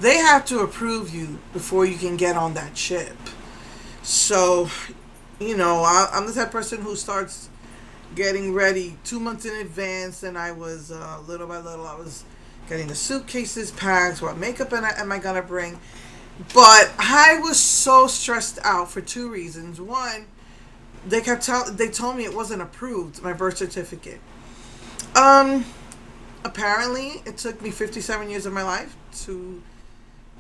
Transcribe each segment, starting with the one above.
they have to approve you before you can get on that ship. So, I'm the type of person who starts getting ready 2 months in advance, and I was little by little, I was getting the suitcases packed. What makeup am I gonna bring? But I was so stressed out for two reasons. One, they told me it wasn't approved, my birth certificate. Um, Apparently, it took me 57 years of my life to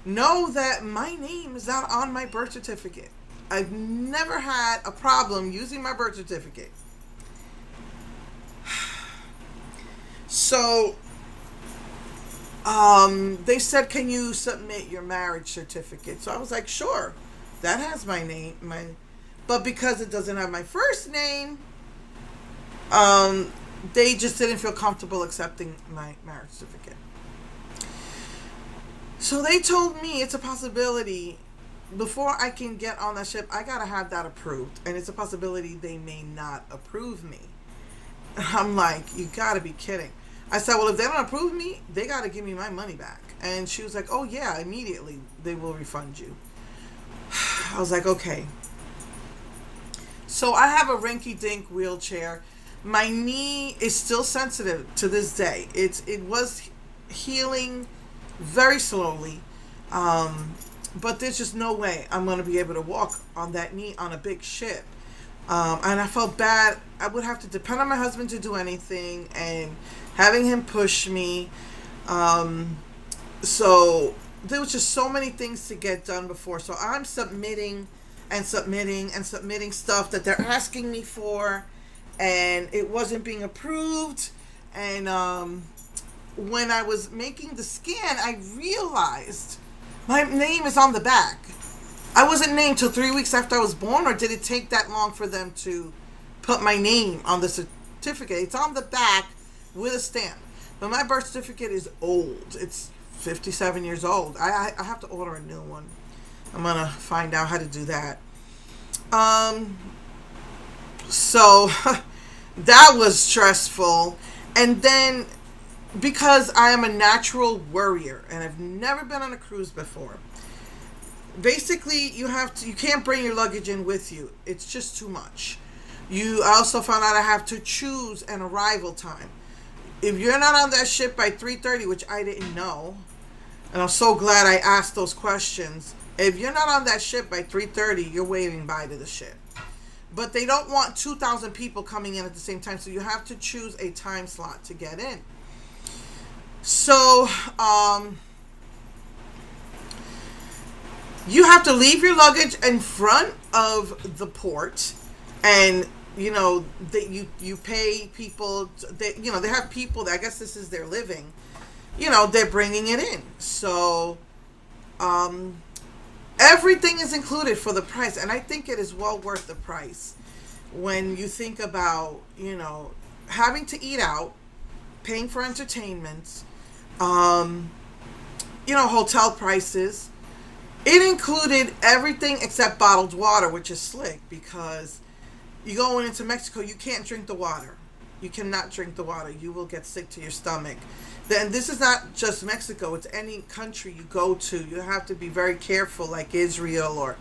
know that my name is not on my birth certificate. I've never had a problem using my birth certificate. So, they said, "Can you submit your marriage certificate?" So I was like, "Sure, that has my name, but because it doesn't have my first name, um, they just didn't feel comfortable accepting my marriage certificate." So they told me it's a possibility before I can get on that ship. I gotta have that approved, and it's a possibility they may not approve me. I'm like, you gotta be kidding. I said, well, if they don't approve me, they gotta give me my money back. And she was like, oh yeah, immediately they will refund you. I was like, okay. So I have a rinky dink wheelchair. My knee is still sensitive to this day. It was healing very slowly. But there's just no way I'm going to be able to walk on that knee on a big ship. And I felt bad. I would have to depend on my husband to do anything, and having him push me. So there was just so many things to get done before. So I'm submitting and submitting and submitting stuff that they're asking me for, and it wasn't being approved. And when I was making the scan, I realized my name is on the back. I wasn't named till 3 weeks after I was born, or did it take that long for them to put my name on the certificate? It's on the back with a stamp. But my birth certificate is old. It's 57 years old. I have to order a new one. I'm going to find out how to do that. So that was stressful. And then because I am a natural worrier and I've never been on a cruise before, basically you can't bring your luggage in with you. It's just too much. I also found out I have to choose an arrival time. If you're not on that ship by 3:30, which I didn't know, and I'm so glad I asked those questions. If you're not on that ship by 3:30, you're waving bye to the ship. But they don't want 2,000 people coming in at the same time, so you have to choose a time slot to get in. So, you have to leave your luggage in front of the port, and that you pay people. They have people that, I guess this is their living. They're bringing it in. So, everything is included for the price, and I think it is well worth the price. When you think about having to eat out, paying for entertainment, hotel prices. It included everything except bottled water, which is slick because you going into Mexico, you can't drink the water. You cannot drink the water. You will get sick to your stomach. Then this is not just Mexico. It's any country you go to. You have to be very careful, like Israel, or,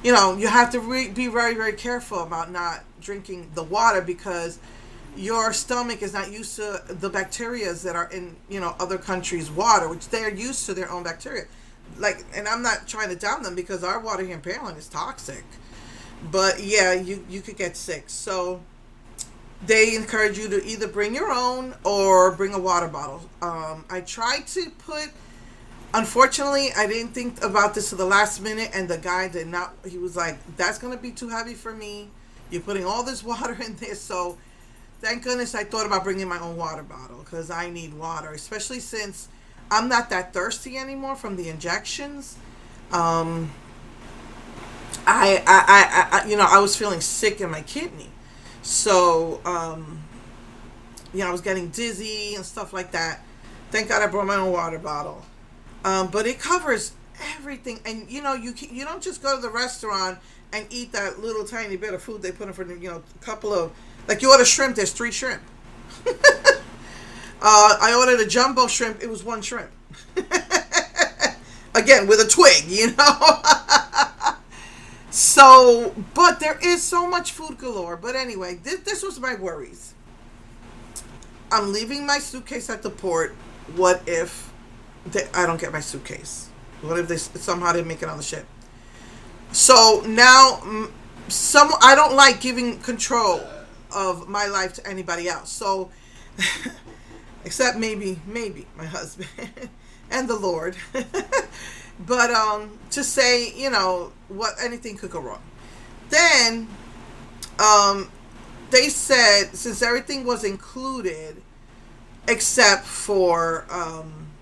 you have to be very, very careful about not drinking the water because your stomach is not used to the bacteria that are in, other countries' water, which they're used to their own bacteria. And I'm not trying to down them because our water here in Pearland is toxic. But yeah, you could get sick. So they encourage you to either bring your own or bring a water bottle. I tried to unfortunately, I didn't think about this to the last minute, and the guy did not. He was like, that's going to be too heavy for me. You're putting all this water in there. So thank goodness I thought about bringing my own water bottle because I need water, especially since I'm not that thirsty anymore from the injections. I was feeling sick in my kidney. So, I was getting dizzy and stuff like that. Thank God I brought my own water bottle. But it covers everything. And, you don't just go to the restaurant and eat that little tiny bit of food they put in for, a couple of, like you order shrimp, there's 3 shrimp. I ordered a jumbo shrimp. It was 1 shrimp. Again, with a twig, you know? So, but there is so much food galore. But anyway, this was my worries. I'm leaving my suitcase at the port. What if I don't get my suitcase? What if they somehow didn't make it on the ship? So now, I don't like giving control of my life to anybody else. So, except maybe my husband and the Lord. But to say, what anything could go wrong. Then they said, since everything was included except for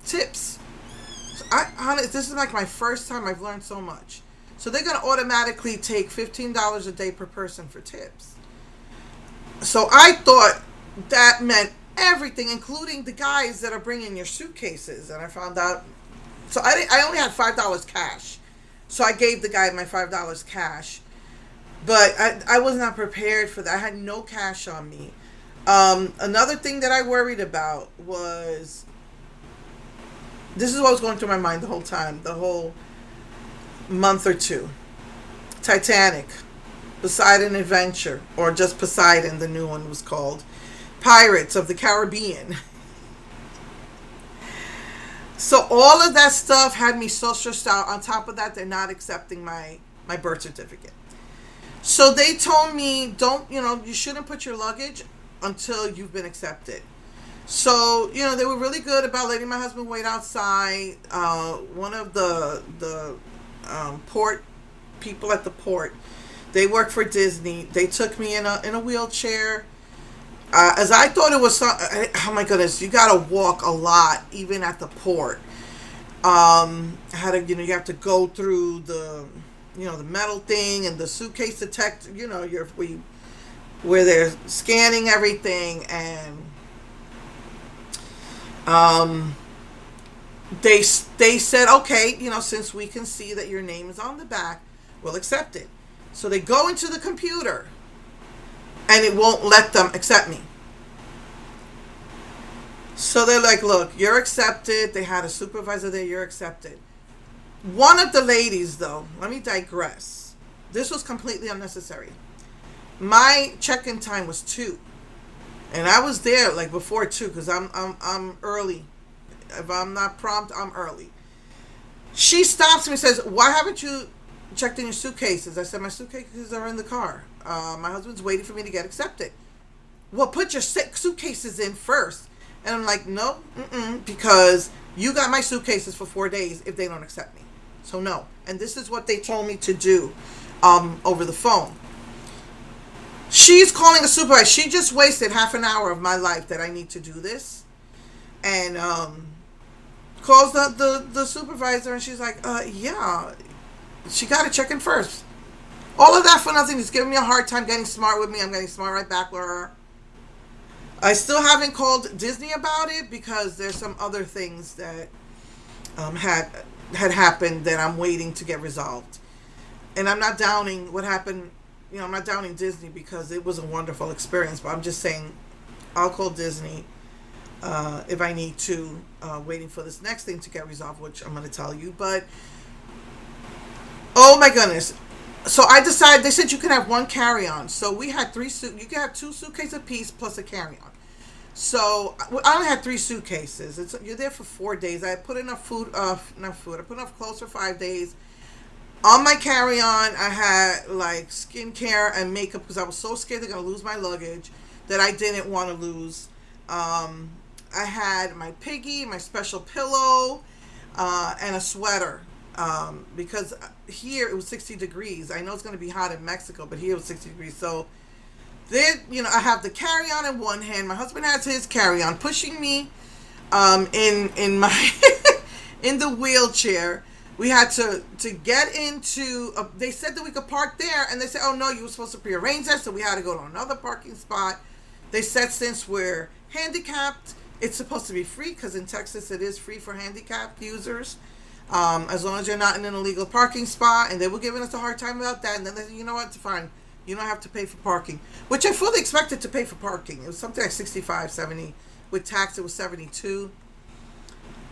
tips. So this is like my first time I've learned so much. So they're going to automatically take $15 a day per person for tips. So I thought that meant everything, including the guys that are bringing your suitcases. And I found out, so I only had $5 cash. So I gave the guy my $5 cash. But I was not prepared for that. I had no cash on me. Another thing that I worried about was, this is what was going through my mind the whole time, the whole month or two. Titanic, Poseidon Adventure, or just Poseidon, the new one was called. Pirates of the Caribbean. So all of that stuff had me so stressed out. On top of that, they're not accepting my birth certificate. So they told me, you shouldn't put your luggage until you've been accepted. So, they were really good about letting my husband wait outside. One of the port people at the port, they work for Disney. They took me in a wheelchair. As I thought it was, oh my goodness, you got to walk a lot, even at the port. You have to go through the metal thing and the suitcase detector, where they're scanning everything, and they said, okay, since we can see that your name is on the back, we'll accept it. So they go into the computer, and it won't let them accept me. So they're like, look, you're accepted. They had a supervisor there, you're accepted. One of the ladies, though, let me digress. This was completely unnecessary. My check-in time was 2. And I was there like before 2 because I'm early. If I'm not prompt, I'm early. She stops me and says, why haven't you checked in your suitcases? I said, my suitcases are in the car. My husband's waiting for me to get accepted. Well, put your suitcases in first. And I'm like, no, because you got my suitcases for 4 days if they don't accept me. So no. And this is what they told me to do over the phone. She's calling a supervisor. She just wasted half an hour of my life that I need to do this. And calls the supervisor, and she's like, yeah, she got to check in first. All of that for nothing. Just giving me a hard time getting smart with me. I'm getting smart right back with her. I still haven't called Disney about it because there's some other things that had happened that I'm waiting to get resolved. And I'm not downing what happened. I'm not downing Disney because it was a wonderful experience. But I'm just saying, I'll call Disney if I need to, waiting for this next thing to get resolved, which I'm going to tell you. But, oh my goodness. So I decided, they said you can have one carry-on. So we had you can have 2 suitcases apiece plus a carry-on. So I only had 3 suitcases. You're there for 4 days. I put enough food, I put enough clothes for 5 days. On my carry-on, I had like skincare and makeup because I was so scared they're going to lose my luggage that I didn't want to lose. I had my piggy, my special pillow, and a sweater. Because here it was 60 degrees. I know it's going to be hot in Mexico, but here it was 60 degrees. So then, I have the carry-on in one hand. My husband has his carry-on, pushing me in my in the wheelchair. We had to get into. They said that we could park there, and they said, "Oh no, you were supposed to prearrange that," so we had to go to another parking spot. They said since we're handicapped, it's supposed to be free because in Texas it is free for handicapped users. As long as you're not in an illegal parking spot, and they were giving us a hard time about that, and then they said, you know what, it's fine. You don't have to pay for parking, which I fully expected to pay for parking. It was something like 65, 70. With tax, it was 72.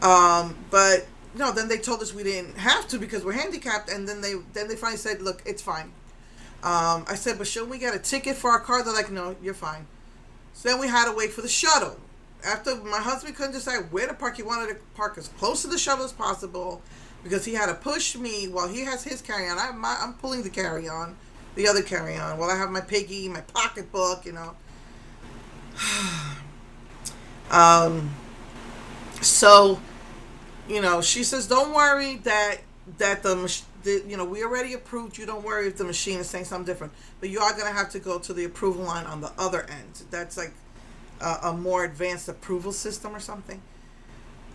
But no, then they told us we didn't have to because we're handicapped, and then they finally said, look, it's fine. I said, but shouldn't we get a ticket for our car? They're like, no, you're fine. So then we had to wait for the shuttle. After my husband couldn't decide where to park, he wanted to park as close to the shuttle as possible because he had to push me while he has his carry-on. I'm pulling the carry-on, the other carry-on, while I have my piggy, my pocketbook, you know. So, you know, she says, don't worry that we already approved you. Don't worry if the machine is saying something different. But you are going to have to go to the approval line on the other end. That's like a more advanced approval system or something.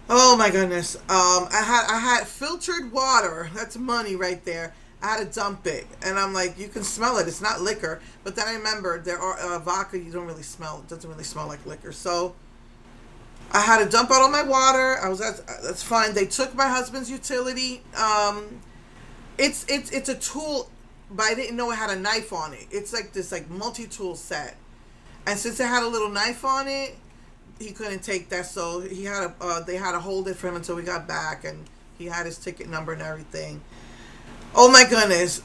Oh my goodness. I had filtered water. That's money right there. I had to dump it. And I'm like, you can smell it. It's not liquor. But then I remember there are vodka you don't really smell. It doesn't really smell like liquor. So I had to dump out all my water. That's fine. They took my husband's utility. It's a tool, but I didn't know it had a knife on it. It's like this like multi-tool set. And since it had a little knife on it, he couldn't take that, so they had to hold it for him until we got back, and he had his ticket number and everything. Oh my goodness.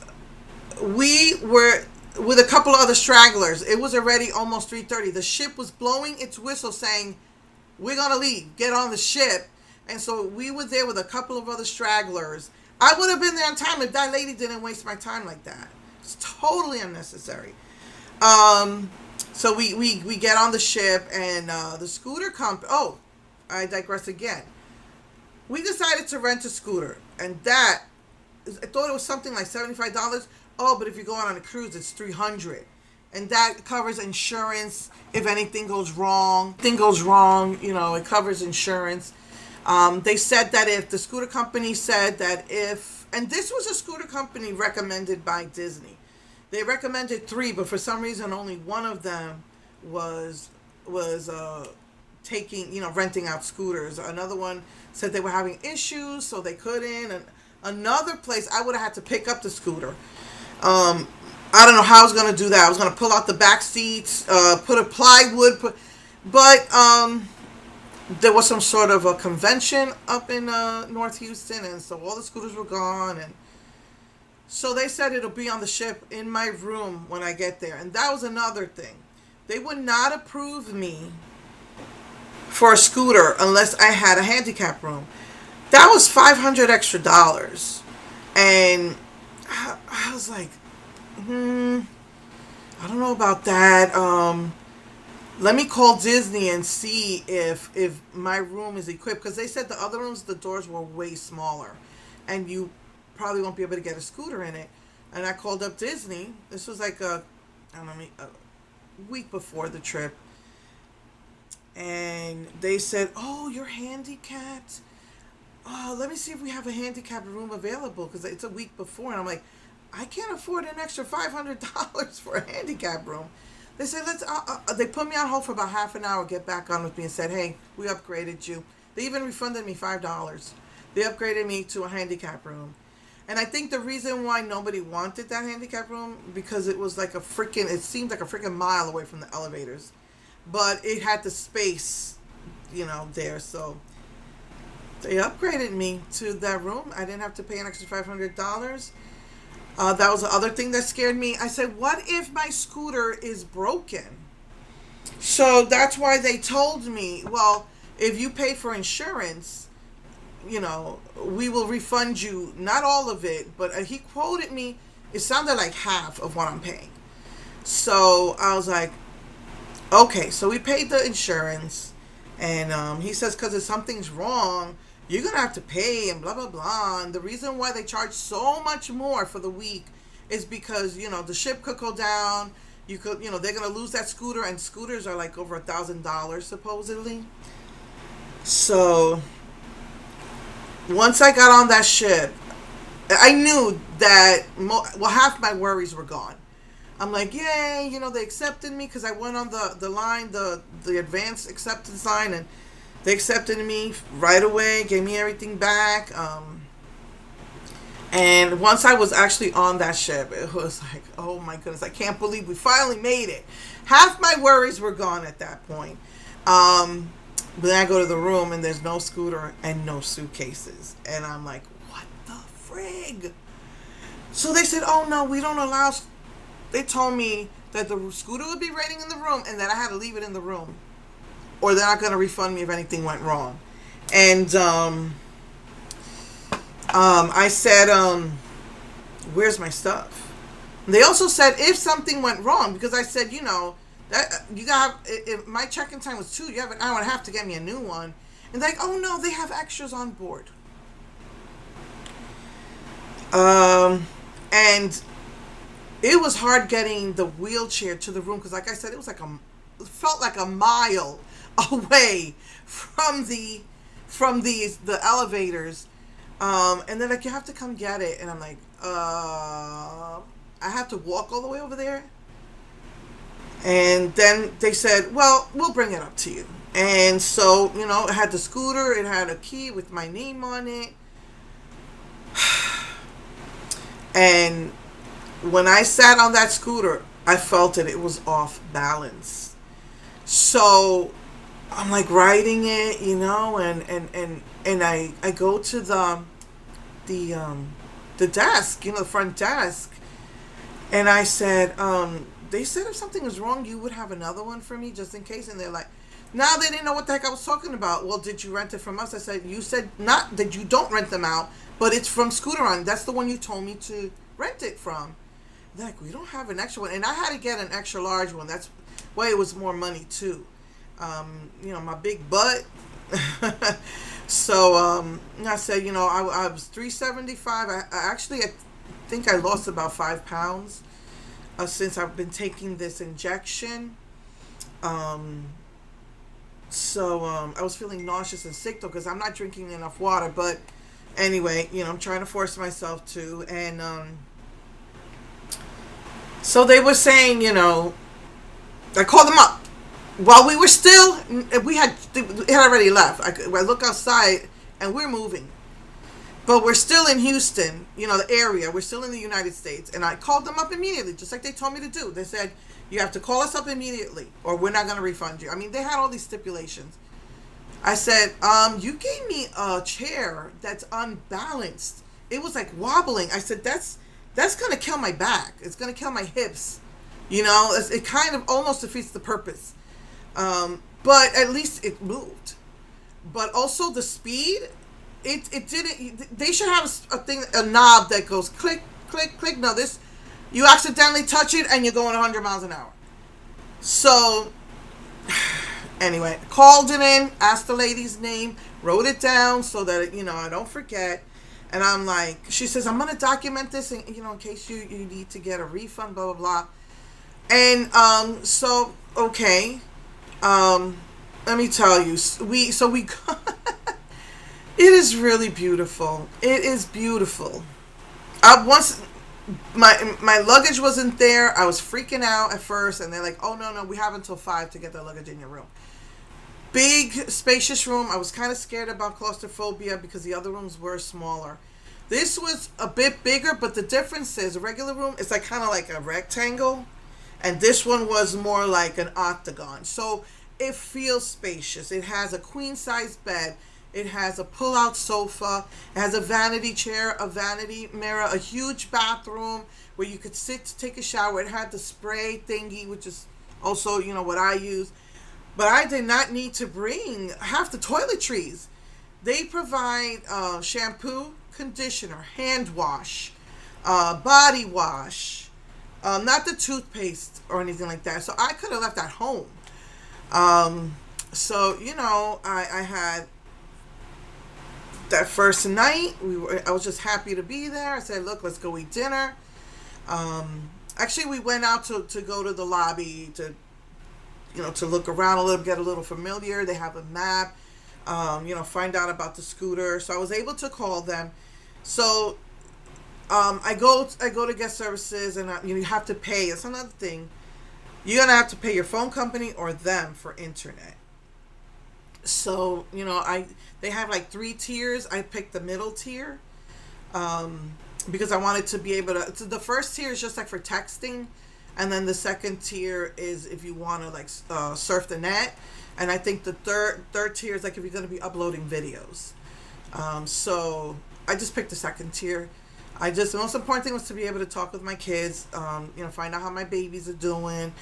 We were with a couple of other stragglers. It was already almost 3:30. The ship was blowing its whistle saying, we're going to leave. Get on the ship. And so we were there with a couple of other stragglers. I would have been there on time if that lady didn't waste my time like that. It's totally unnecessary. So we get on the ship, and the scooter company... Oh, I digress again. We decided to rent a scooter, and I thought it was something like $75. Oh, but if you're going on a cruise, it's $300. And that covers insurance if anything goes wrong. You know, it covers insurance. They said that if the scooter company said that and this was a scooter company recommended by Disney. They recommended 3, but for some reason only one of them was renting out scooters. Another one said they were having issues, so they couldn't. And another place, I would have had to pick up the scooter. I don't know how I was going to do that. I was going to pull out the back seats, put a plywood, but there was some sort of a convention up in North Houston, and so all the scooters were gone, and so they said it'll be on the ship in my room when I get there. And that was another thing. They would not approve me for a scooter unless I had a handicap room. That was $500 extra. And I was like, I don't know about that. Let me call Disney and see if my room is equipped. Because they said the other rooms, the doors were way smaller. And you probably won't be able to get a scooter in it. And I called up Disney. This was like a week before the trip. And they said, oh, you're handicapped? Oh, let me see if we have a handicapped room available. Because it's a week before. And I'm like, I can't afford an extra $500 for a handicap room. They said, they put me on hold for about half an hour, get back on with me and said, hey, we upgraded you. They even refunded me $5. They upgraded me to a handicap room. And I think the reason why nobody wanted that handicap room, because it was like it seemed like a freaking mile away from the elevators. But it had the space, there. So they upgraded me to that room. I didn't have to pay an extra $500. That was the other thing that scared me. I said, what if my scooter is broken? So that's why they told me, well, if you pay for insurance, we will refund you, not all of it, but he quoted me, it sounded like half of what I'm paying. So I was like, okay, so we paid the insurance, and he says, because if something's wrong, you're going to have to pay, and blah, blah, blah. And the reason why they charge so much more for the week is because, the ship could go down. You could, they're going to lose that scooter, and scooters are like over $1,000 supposedly. So once I got on that ship, I knew that, half my worries were gone. I'm like, yay, they accepted me because I went on the line, the advanced acceptance line, and they accepted me right away, gave me everything back. And once I was actually on that ship, it was like, oh my goodness, I can't believe we finally made it. Half my worries were gone at that point. But then I go to the room and there's no scooter and no suitcases. And I'm like, what the frig? So they said, oh no, we don't allow. They told me that the scooter would be waiting in the room and that I had to leave it in the room. Or they're not going to refund me if anything went wrong. And I said, where's my stuff? They also said if something went wrong, because I said, that you got if my check-in time was 2, you have an hour and a half to get me a new one. And they're like, oh no, they have extras on board. And it was hard getting the wheelchair to the room because, like I said, it felt like a mile away from the elevators. And they're like, you have to come get it. And I'm like, I have to walk all the way over there. And then they said, well, we'll bring it up to you. And so, it had the scooter, it had a key with my name on it. And when I sat on that scooter, I felt it was off balance. So I'm like riding it, and I go to the desk, the front desk, and I said, they said if something was wrong, you would have another one for me just in case. And they're like, now they didn't know what the heck I was talking about. Well, did you rent it from us? I said, you said not that you don't rent them out, but it's from Scooteron. That's the one you told me to rent it from. They're like, we don't have an extra one. And I had to get an extra large one. That's why it was more money too. My big butt. So I said, I was 375. I think I lost about 5 pounds since I've been taking this injection. So I was feeling nauseous and sick though because I'm not drinking enough water. But anyway, I'm trying to force myself to. And so they were saying, I called them up. While we were still, it had already left. I look outside and we're moving. But we're still in Houston, the area. We're still in the United States. And I called them up immediately, just like they told me to do. They said, you have to call us up immediately or we're not going to refund you. I mean, they had all these stipulations. I said, you gave me a chair that's unbalanced. It was like wobbling. I said, that's going to kill my back. It's going to kill my hips. It kind of almost defeats the purpose. But at least it moved. But also the speed, it didn't. They should have a knob that goes click, click, click. No, you accidentally touch it and you're going 100 miles an hour. So anyway, called it in, asked the lady's name, wrote it down so that I don't forget. And I'm like, she says, I'm gonna document this, in case you need to get a refund, blah blah blah. And so okay. Let me tell you, we it is really beautiful. It is beautiful. Once my luggage wasn't there, I was freaking out at first, and they're like, "Oh no, we have until 5 to get the luggage in your room." Big, spacious room. I was kind of scared about claustrophobia because the other rooms were smaller. This was a bit bigger, but the difference is a regular room is kind of like a rectangle. And this one was more like an octagon. So it feels spacious. It has a queen size bed. It has a pull-out sofa. It has a vanity chair, a vanity mirror, a huge bathroom where you could sit to take a shower. It had the spray thingy, which is also, what I use. But I did not need to bring half the toiletries. They provide shampoo, conditioner, hand wash, body wash. Not the toothpaste or anything like that. So I could have left at home. So, I had that first night. I was just happy to be there. I said, look, let's go eat dinner. Actually, we went out to go to the lobby to look around a little, get a little familiar. They have a map, find out about the scooter. So I was able to call them. So I go to guest services, and you have to pay. It's another thing. You're gonna have to pay your phone company or them for internet. So they have like 3 tiers. I picked the middle tier because I wanted to be able to. So the first tier is just like for texting, and then the second tier is if you want to like surf the net, and I think the third tier is like if you're going to be uploading videos. So I just picked the second tier. The most important thing was to be able to talk with my kids, find out how my babies are doing,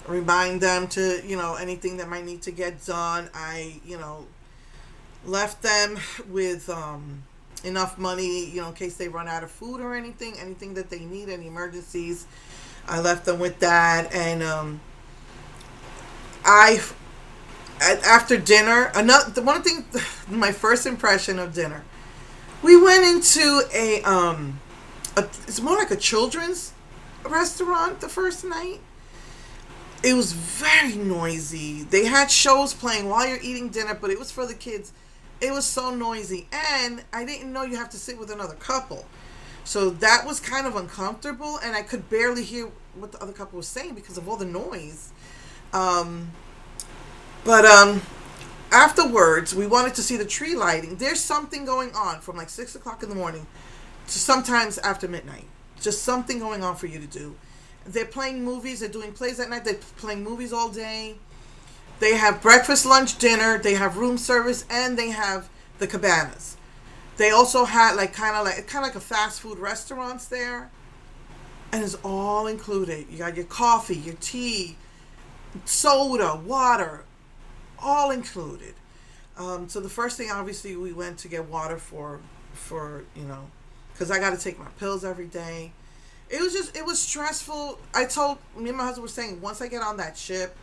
remind them to, anything that might need to get done. I, left them with enough money, in case they run out of food or anything that they need, any emergencies. I left them with that. And after dinner, my first impression of dinner, we went into it's more like a children's restaurant the first night. It was very noisy. They had shows playing while you're eating dinner, but it was for the kids. It was so noisy, and I didn't know you have to sit with another couple. So that was kind of uncomfortable, and I could barely hear what the other couple was saying because of all the noise. But afterwards, we wanted to see the tree lighting. There's something going on from like 6 o'clock in the morning to sometimes after midnight. Just something going on for you to do. They're playing movies. They're doing plays at night. They're playing movies all day. They have breakfast, lunch, dinner. They have room service, and they have the cabanas. They also had kind of like a fast food restaurants there, and it's all included. You got your coffee, your tea, soda, water, all included. So the first thing, obviously, we went to get water for because I got to take my pills every day. It was stressful. Me and my husband were saying, once I get on that ship,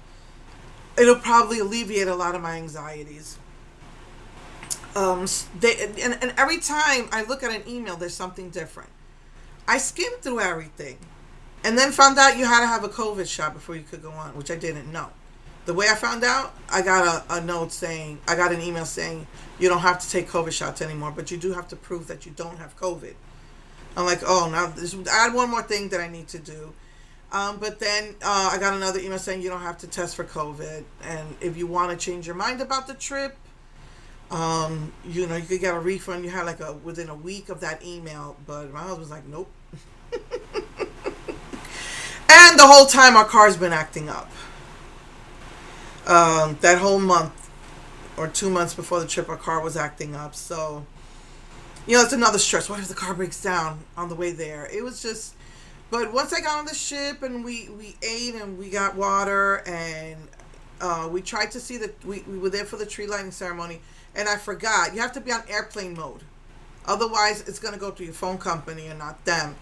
it'll probably alleviate a lot of my anxieties. And every time I look at an email, there's something different. I skimmed through everything, and then found out you had to have a COVID shot before you could go on, which I didn't know. The way I found out, I got an email saying you don't have to take COVID shots anymore, but you do have to prove that you don't have COVID. I'm like, oh, now I had one more thing that I need to do. But then I got another email saying you don't have to test for COVID. And if you want to change your mind about the trip, you could get a refund. You had within a week of that email. But my husband's like, nope. And the whole time our car's been acting up. That whole month or 2 months before the trip, our car was acting up. So, it's another stress. What if the car breaks down on the way there? It was just... But once I got on the ship and we ate and we got water and we tried to see we were there for the tree lighting ceremony, and I forgot. You have to be on airplane mode. Otherwise, it's going to go to your phone company and not them.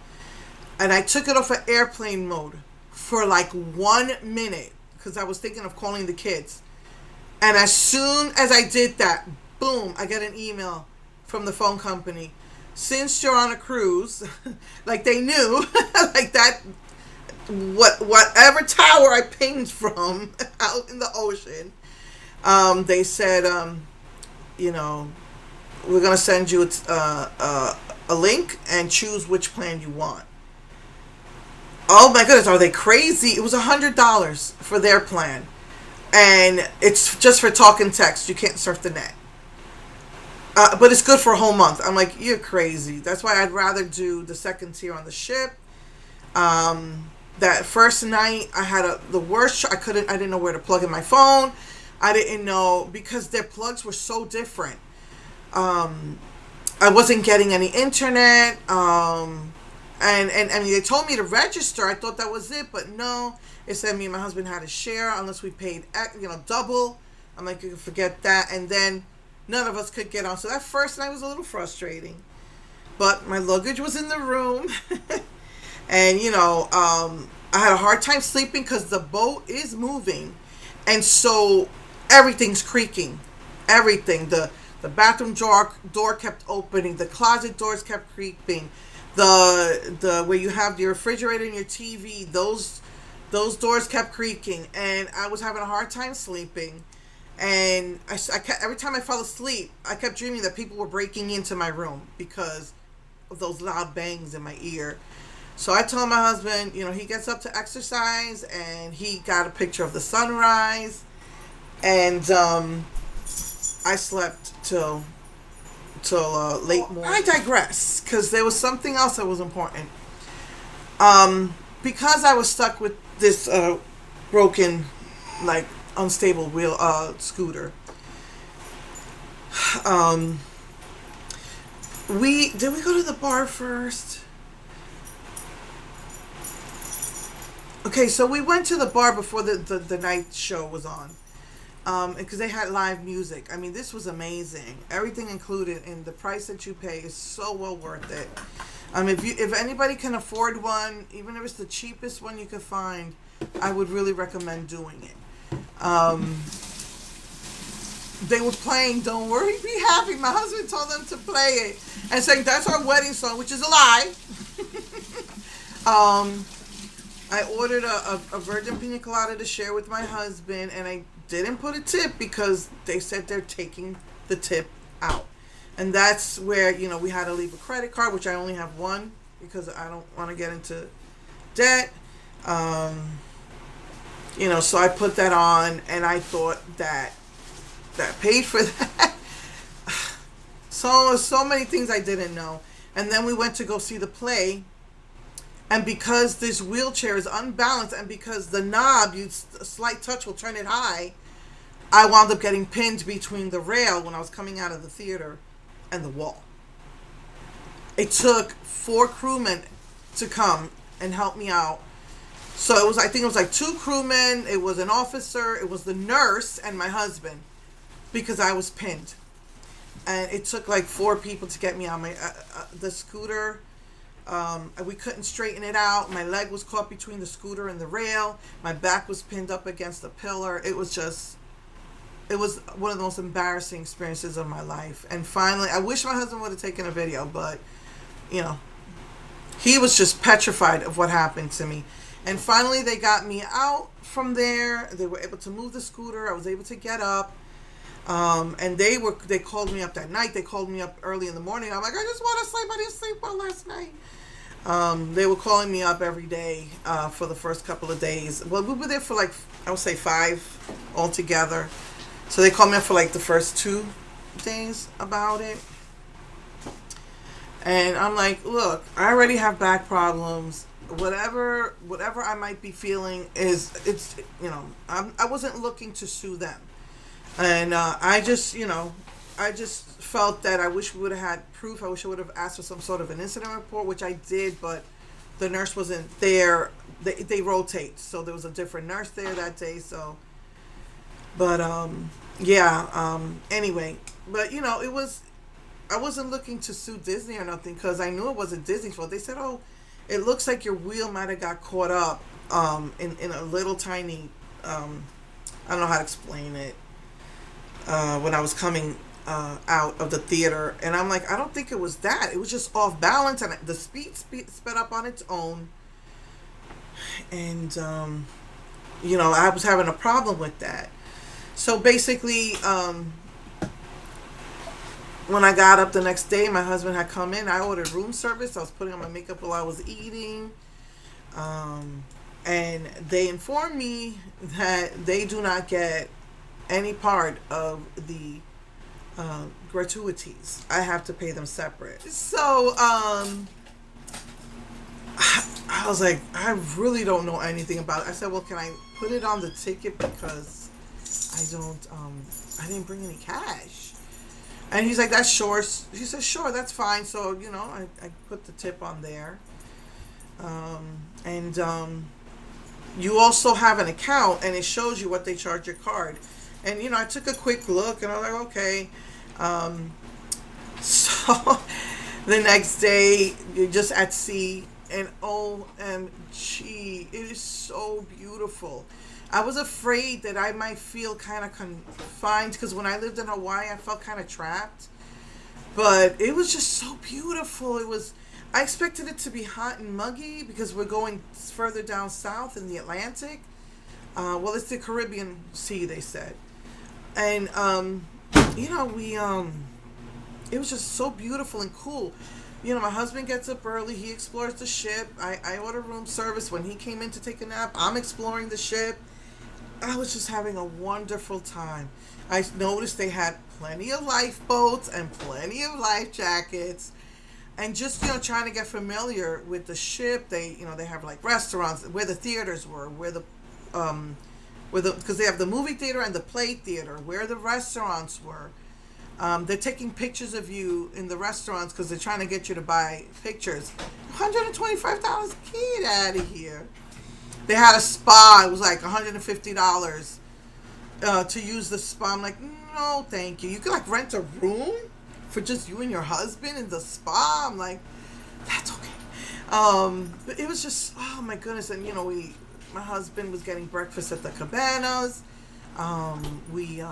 And I took it off of airplane mode for 1 minute because I was thinking of calling the kids. And as soon as I did that, boom, I get an email from the phone company. Since you're on a cruise, they knew, that, whatever tower I pinged from out in the ocean, they said, we're going to send you a link and choose which plan you want. Oh my goodness, are they crazy? It was $100 for their plan. And it's just for talk and text. You can't surf the net. But it's good for a whole month. I'm like, you're crazy. That's why I'd rather do the second tier on the ship. That first night, I had the worst. I didn't know where to plug in my phone. I didn't know because their plugs were so different. I wasn't getting any internet. And they told me to register. I thought that was it, but no. It said me and my husband had to share unless we paid, double. I'm like, you can forget that. And then none of us could get on. So that first night was a little frustrating. But my luggage was in the room. And, I had a hard time sleeping because the boat is moving. And so everything's creaking. Everything. The bathroom door kept opening. The closet doors kept creaking. The where you have your refrigerator and your TV, those doors kept creaking. And I was having a hard time sleeping. And I kept, every time I fell asleep, I kept dreaming that people were breaking into my room because of those loud bangs in my ear. So I told my husband, he gets up to exercise, and he got a picture of the sunrise. And I slept till late morning. I digress, because there was something else that was important. because I was stuck with this broken, like unstable wheel scooter. Um, we did we go to the bar first? Okay, so we went to the bar before the night show was on. Because they had live music. I mean, this was amazing. Everything included, and the price that you pay is so well worth it. If anybody can afford one, even if it's the cheapest one you could find, I would really recommend doing it. They were playing "Don't Worry, Be Happy." My husband told them to play it and saying that's our wedding song, which is a lie. I ordered a virgin pina colada to share with my husband, and I didn't put a tip because they said they're taking the tip out. And that's where, we had to leave a credit card, which I only have one because I don't want to get into debt. So I put that on, and I thought that paid for that. So many things I didn't know. And then we went to go see the play. And because this wheelchair is unbalanced, and because the knob, a slight touch will turn it high, I wound up getting pinned between the rail when I was coming out of the theater and the wall. It took 4 crewmen to come and help me out. So I think it was like 2 crewmen, it was an officer, it was the nurse, and my husband, because I was pinned. And it took like 4 people to get me on the scooter. We couldn't straighten it out. My leg was caught between the scooter and the rail. My back was pinned up against the pillar. It was one of the most embarrassing experiences of my life. And finally, I wish my husband would have taken a video, but, he was just petrified of what happened to me. And finally, they got me out from there. They were able to move the scooter. I was able to get up. And they called me up that night. They called me up early in the morning. I'm like, I just want to sleep. I didn't sleep well last night. They were calling me up every day for the first couple of days. Well, we were there for I would say 5 altogether. So they called me up for the first 2 days about it. And I'm like, look, I already have back problems. Whatever I might be feeling I wasn't looking to sue them. And I just felt that I wish we would have had proof. I wish I would have asked for some sort of an incident report, which I did, but the nurse wasn't there. They rotate, so there was a different nurse there that day. So, but anyway, but it was. I wasn't looking to sue Disney or nothing because I knew it wasn't Disney's fault. They said, "Oh, it looks like your wheel might have got caught up in a little tiny. I don't know how to explain it." When I was coming out of the theater, and I'm like, I don't think it was that. It was just off balance, and the speed sped up on its own. And I was having a problem with that. So basically, when I got up the next day, my husband had come in. I ordered room service. I was putting on my makeup while I was eating. And they informed me that they do not get any part of the gratuities. I have to pay them separate. So I was like, I really don't know anything about it. I said, well, can I put it on the ticket because I didn't bring any cash. And he's like, that's sure. She said, sure, that's fine. So, I put the tip on there. You also have an account, and it shows you what they charge your card. And, I took a quick look, and I was like, okay. So the next day, you're just at sea, and OMG, it is so beautiful. I was afraid that I might feel kind of confined, because when I lived in Hawaii, I felt kind of trapped. But it was just so beautiful. I expected it to be hot and muggy, because we're going further down south in the Atlantic. Well, it's the Caribbean Sea, they said. And, it was just so beautiful and cool. My husband gets up early. He explores the ship. I order room service. When he came in to take a nap, I'm exploring the ship. I was just having a wonderful time. I noticed they had plenty of lifeboats and plenty of life jackets. and just trying to get familiar with the ship. They they have like restaurants where the theaters were, because they have the movie theater and the play theater, where the restaurants were. They're taking pictures of you in the restaurants because they're trying to get you to buy pictures. $125, get out of here. They had a spa. It was like $150 to use the spa. I'm like, no, thank you. You could like rent a room for just you and your husband in the spa. I'm like, that's okay. But it was just, oh my goodness. And my husband was getting breakfast at the cabanas. We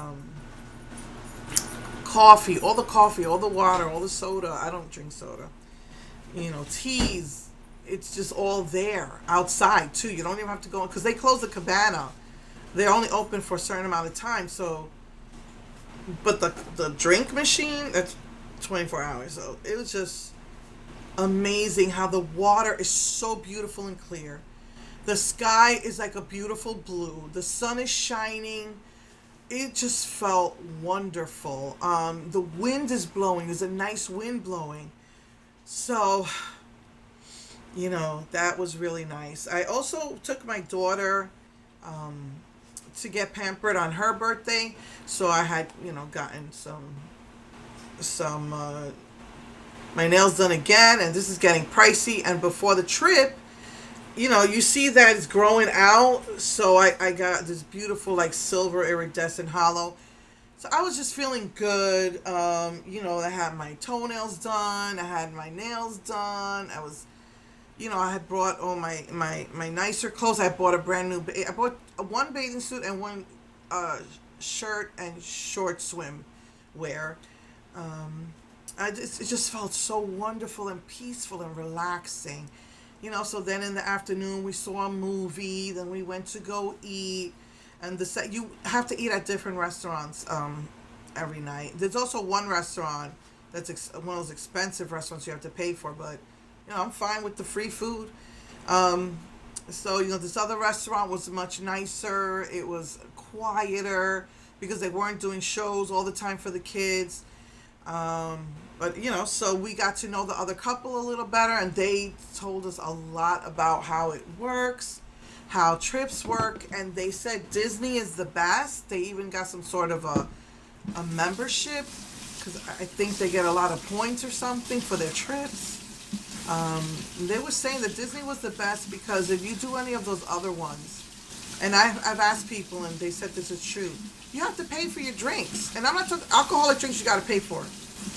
coffee, all the water, all the soda. I don't drink soda. Teas. It's just all there outside too. You don't even have to go in because they close the cabana. They're only open for a certain amount of time. So, but the drink machine, that's 24 hours. So it was just amazing how the water is so beautiful and clear. The sky is like a beautiful blue. The sun is shining. It just felt wonderful. The wind is blowing. There's a nice wind blowing. So, that was really nice. I also took my daughter to get pampered on her birthday. So I had, gotten some my nails done again, and this is getting pricey. And before the trip, you see that it's growing out. So I got this beautiful like silver iridescent hollow. So I was just feeling good. I had my toenails done. I had my nails done. I was, I had brought all my nicer clothes. I bought a brand new, I bought one bathing suit and one shirt and short swim wear. It just felt so wonderful and peaceful and relaxing. So then in the afternoon we saw a movie, then we went to go eat, and you have to eat at different restaurants every night. There's also one restaurant that's one of those expensive restaurants you have to pay for, but I'm fine with the free food. So this other restaurant was much nicer. It was quieter because they weren't doing shows all the time for the kids. But so we got to know the other couple a little better, and they told us a lot about how it works, how trips work, and they said Disney is the best. They even got some sort of a membership, because I think they get a lot of points or something for their trips. They were saying that Disney was the best because if you do any of those other ones, and I've asked people and they said this is true, you have to pay for your drinks. And I'm not talking alcoholic drinks, you got to pay for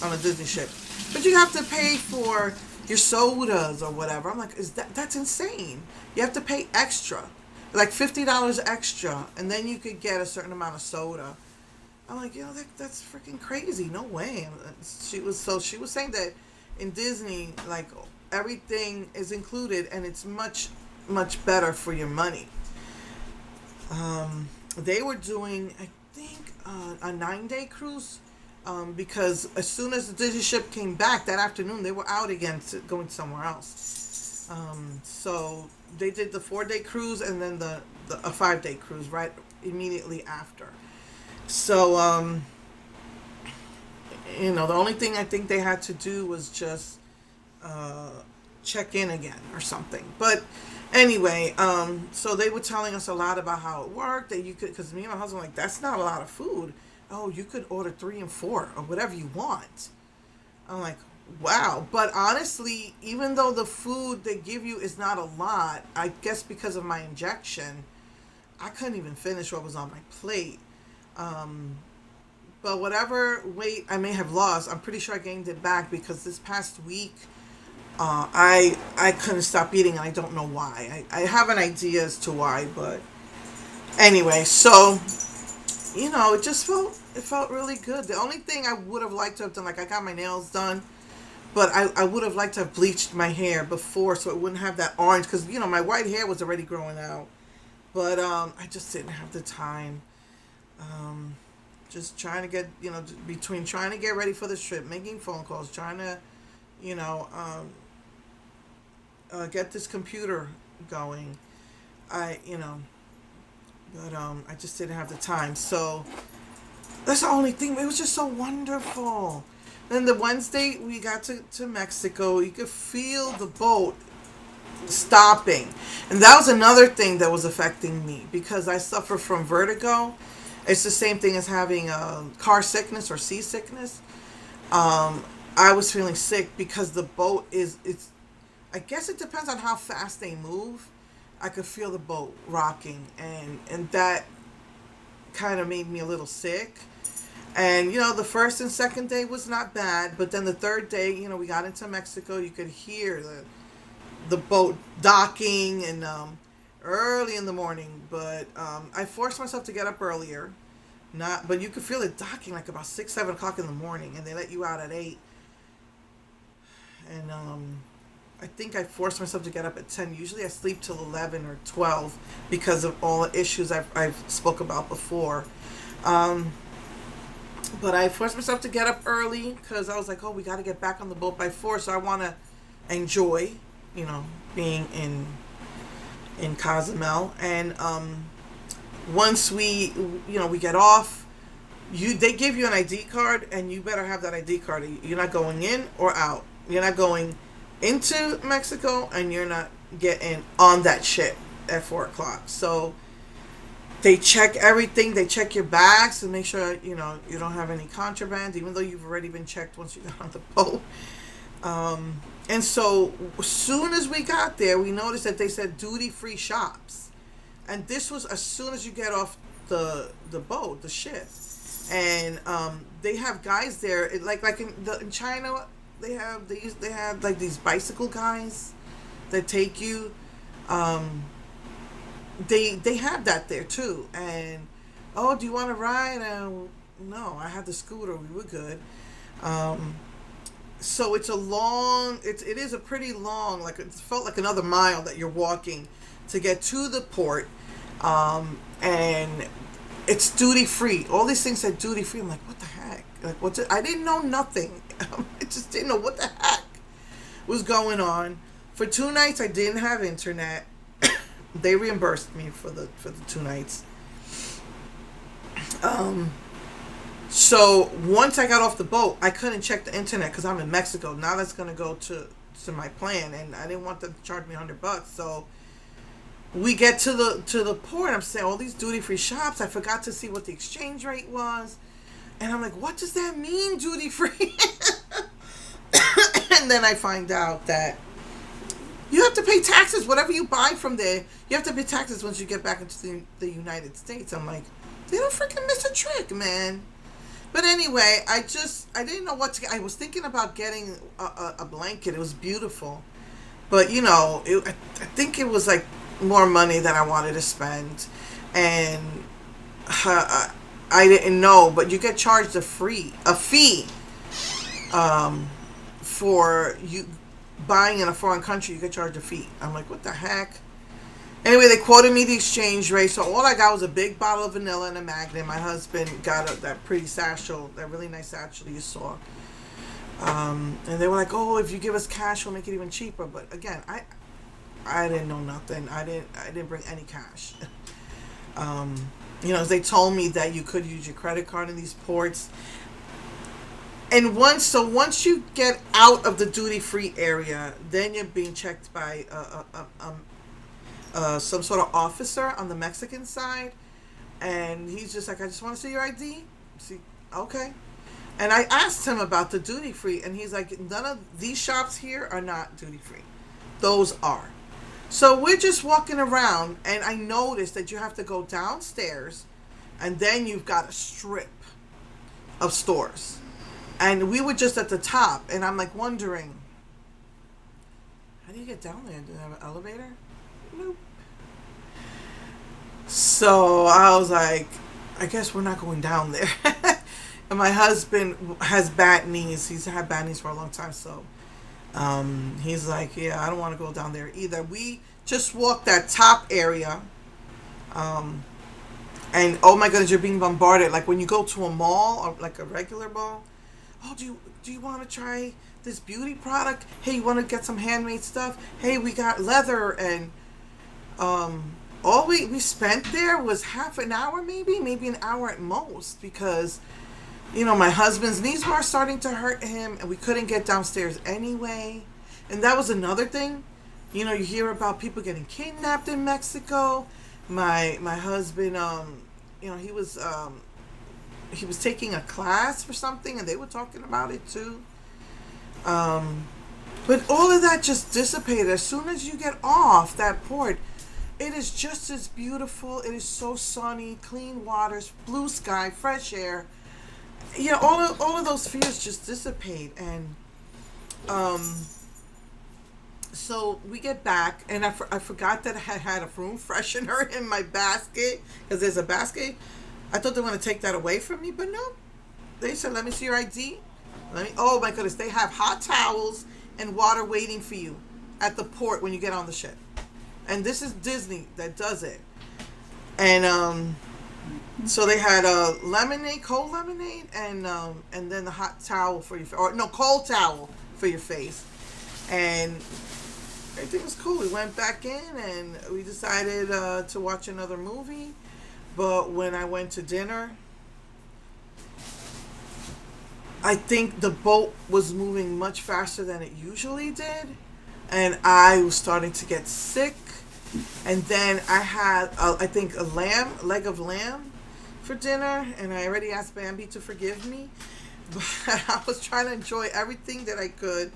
on a Disney ship, but you have to pay for your sodas or whatever. I'm like, that's insane. You have to pay extra, like $50 extra, and then you could get a certain amount of soda. I'm like, that's freaking crazy. No way. She was saying that in Disney, like, everything is included and it's much, much better for your money. They were doing, I think, a 9-day cruise, because as soon as the Disney ship came back that afternoon, they were out again going somewhere else. So they did the 4-day cruise and then a 5-day cruise right immediately after. So, the only thing I think they had to do was just check in again or something. But anyway, so they were telling us a lot about how it worked, that you could, because me and my husband were like, that's not a lot of food. Oh, you could order 3 and 4 or whatever you want. I'm like, wow. But honestly, even though the food they give you is not a lot, I guess because of my injection, I couldn't even finish what was on my plate. But whatever weight I may have lost, I'm pretty sure I gained it back because this past week, I couldn't stop eating, and I don't know why. I have an idea as to why, but anyway, so it felt really good. The only thing I would have liked to have done, like, I got my nails done, but I would have liked to have bleached my hair before so it wouldn't have that orange, because my white hair was already growing out, but I just didn't have the time. Just trying to get, between trying to get ready for the trip, making phone calls, trying to, get this computer going. But I just didn't have the time. So that's the only thing. It was just so wonderful. Then the Wednesday we got to Mexico, you could feel the boat stopping. And that was another thing that was affecting me because I suffer from vertigo. It's the same thing as having car sickness or seasickness. I was feeling sick because the boat it's I guess it depends on how fast they move. I could feel the boat rocking, and that kind of made me a little sick. And the first and second day was not bad, but then the third day, we got into Mexico. You could hear the boat docking and early in the morning. But I forced myself to get up earlier. But you could feel it docking like about 6, 7 o'clock in the morning, and they let you out at 8. And I think I forced myself to get up at 10. Usually I sleep till 11 or 12 because of all the issues I've spoke about before. But I forced myself to get up early because I was like, we got to get back on the boat by 4. So I want to enjoy, being in Cozumel. And once we get off, they give you an ID card, and you better have that ID card. You're not going in or out. You're not going into Mexico, and you're not getting on that ship at 4 o'clock. So they check everything. They check your bags to make sure you don't have any contraband, even though you've already been checked once you got on the boat. And so as soon as we got there, we noticed that they said duty-free shops, and this was as soon as you get off the boat, the ship. And they have guys there, like in China. They have like these bicycle guys that take you. They have that there too. And do you want to ride? No, I had the scooter. We were good. So it's it is a pretty long, like it felt like another mile that you're walking to get to the port. And it's duty free. All these things said duty free. I'm like, what the heck? Like, I didn't know nothing. I just didn't know what the heck was going on. For 2 nights, I didn't have internet. They reimbursed me for the 2 nights. So once I got off the boat, I couldn't check the internet because I'm in Mexico. Now that's gonna go to my plan, and I didn't want them to charge me $100. So we get to the port. I'm saying all these duty free shops. I forgot to see what the exchange rate was. And I'm like, what does that mean, duty free? And then I find out that you have to pay taxes. Whatever you buy from there, you have to pay taxes once you get back into the United States. I'm like, they don't freaking miss a trick, man. But anyway, I didn't know what to get. I was thinking about getting a blanket. It was beautiful. But, I think it was like more money than I wanted to spend. And I didn't know, but you get charged a fee for you buying in a foreign country. You get charged a fee. I'm like, what the heck? Anyway, they quoted me the exchange rate, so all I got was a big bottle of vanilla and a Magnum. My husband got that pretty satchel, that really nice satchel you saw. And they were like, if you give us cash, we'll make it even cheaper. But again, I didn't know nothing. I didn't bring any cash. They told me that you could use your credit card in these ports. And once you get out of the duty-free area, then you're being checked by some sort of officer on the Mexican side. And he's just like, I just want to see your ID. See, okay. And I asked him about the duty-free, and he's like, none of these shops here are not duty-free. Those are. So we're just walking around, and I noticed that you have to go downstairs, and then you've got a strip of stores. And we were just at the top, and I'm like wondering, how do you get down there? Do they have an elevator? Nope. So I was like, I guess we're not going down there. And my husband has bad knees. He's had bad knees for a long time, so he's like, yeah, I don't want to go down there either. We just walked that top area, and oh my goodness, you're being bombarded. Like when you go to a mall, or like a regular mall, do you want to try this beauty product? Hey, you want to get some handmade stuff? Hey, we got leather. And all we spent there was half an hour, maybe an hour at most, because My husband's knees were starting to hurt him, and we couldn't get downstairs anyway. And that was another thing. You hear about people getting kidnapped in Mexico. My husband, he was taking a class for something, and they were talking about it too. But all of that just dissipated as soon as you get off that port. It is just as beautiful. It is so sunny, clean waters, blue sky, fresh air. All of those fears just dissipate. And so we get back, and I forgot that I had a room freshener in my basket, because there's a basket. I thought they were going to take that away from me, but no. They said, let me see your ID. Oh my goodness, they have hot towels and water waiting for you at the port when you get on the ship. And this is Disney that does it. And so they had lemonade, cold lemonade, and then the hot towel for your face, or no, cold towel for your face. And everything was cool. We went back in and we decided to watch another movie. But when I went to dinner, I think the boat was moving much faster than it usually did. And I was starting to get sick. And then I had, I think, a leg of lamb for dinner. And I already asked Bambi to forgive me. But I was trying to enjoy everything that I could.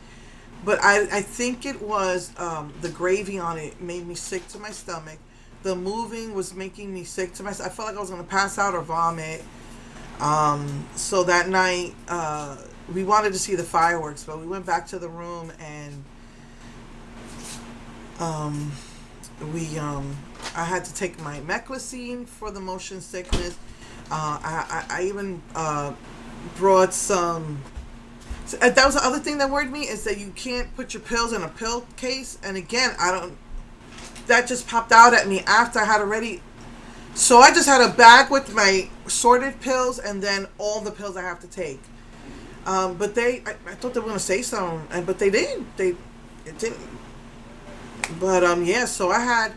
But I think it was the gravy on it made me sick to my stomach. The moving was making me sick to my stomach. I felt like I was going to pass out or vomit. So that night, we wanted to see the fireworks, but we went back to the room, and I had to take my meclizine for the motion sickness. I even brought some. So that was the other thing that worried me, is that you can't put your pills in a pill case. And again, that just popped out at me after I had already. So I just had a bag with my sorted pills and then all the pills I have to take. But I thought they were going to say something, but they didn't. It didn't. But yeah, so I had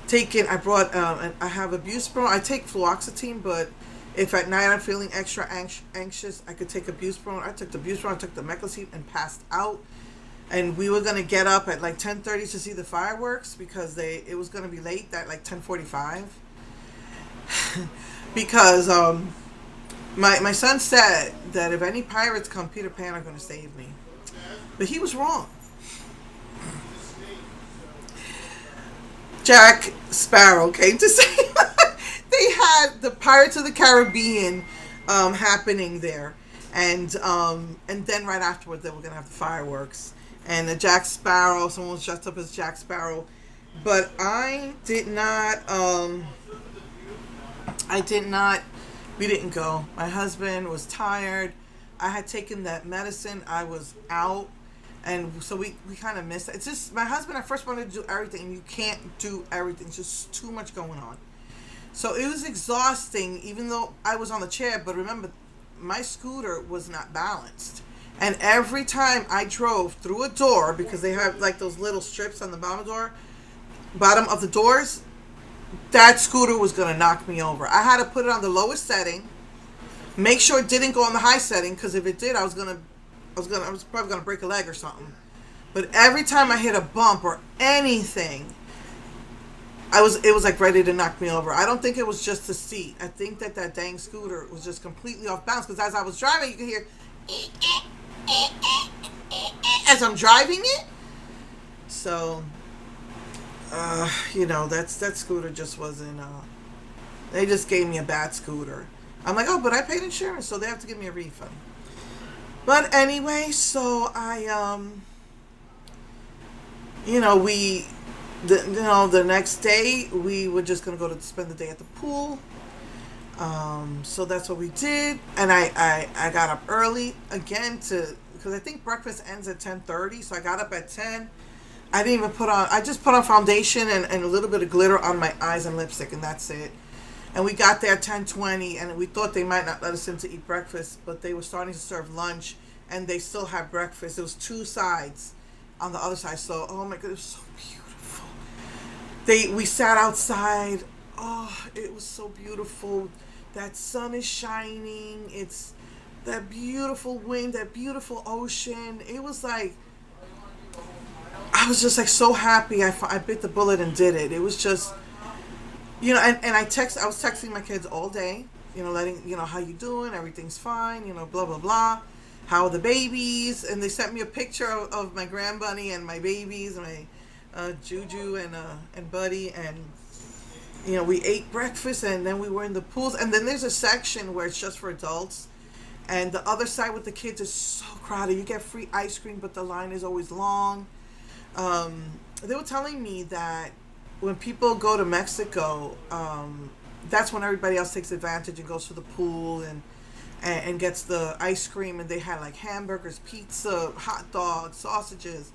taken, I brought, I have a Buspirone. I take fluoxetine, but if at night I'm feeling extra anxious, I could take a Buspirone. I took the Buspirone, I took the meclizine, and passed out. And we were going to get up at like 10:30 to see the fireworks, because it was going to be late at like 10:45. Because my son said that if any pirates come, Peter Pan are going to save me. But he was wrong. Jack Sparrow came to save. They had the Pirates of the Caribbean happening there, and then right afterwards they were going to have the fireworks. And the Jack Sparrow, someone was dressed up as Jack Sparrow, but I did not. We didn't go. My husband was tired. I had taken that medicine. I was out. And so we kind of missed it. It's just, my husband at first wanted to do everything, and you can't do everything. It's just too much going on. So it was exhausting, even though I was on the chair. But remember, my scooter was not balanced. And every time I drove through a door, because they have like those little strips on the bottom of the doors, that scooter was going to knock me over. I had to put it on the lowest setting, make sure it didn't go on the high setting, because if it did, I was probably going to break a leg or something. But every time I hit a bump or anything, it was like ready to knock me over. I don't think it was just the seat. I think that dang scooter was just completely off balance, because as I was driving, you could hear as I'm driving it. So that scooter just wasn't, they just gave me a bad scooter. I'm like, oh, but I paid insurance, so they have to give me a refund. But anyway, so the next day we were just going to go to spend the day at the pool. So that's what we did. And I got up early again because I think breakfast ends at 10:30. So I got up at 10. I didn't even I just put on foundation and a little bit of glitter on my eyes and lipstick, and that's it. And we got there at 10:20, and we thought they might not let us in to eat breakfast, but they were starting to serve lunch, and they still had breakfast. It was two sides on the other side. So, oh my God, it was so beautiful. We sat outside. Oh, it was so beautiful. That sun is shining. It's that beautiful wind, that beautiful ocean. It was like, I was just like so happy I bit the bullet and did it. It was just, and I was texting my kids all day, letting, how you doing? Everything's fine, blah, blah, blah. How are the babies? And they sent me a picture of my grandbunny and my babies, my Juju and Buddy. And, we ate breakfast and then we were in the pools. And then there's a section where it's just for adults. And the other side with the kids is so crowded. You get free ice cream, but the line is always long. They were telling me that when people go to Mexico, that's when everybody else takes advantage and goes to the pool and gets the ice cream. And they had like hamburgers, pizza, hot dogs, sausages.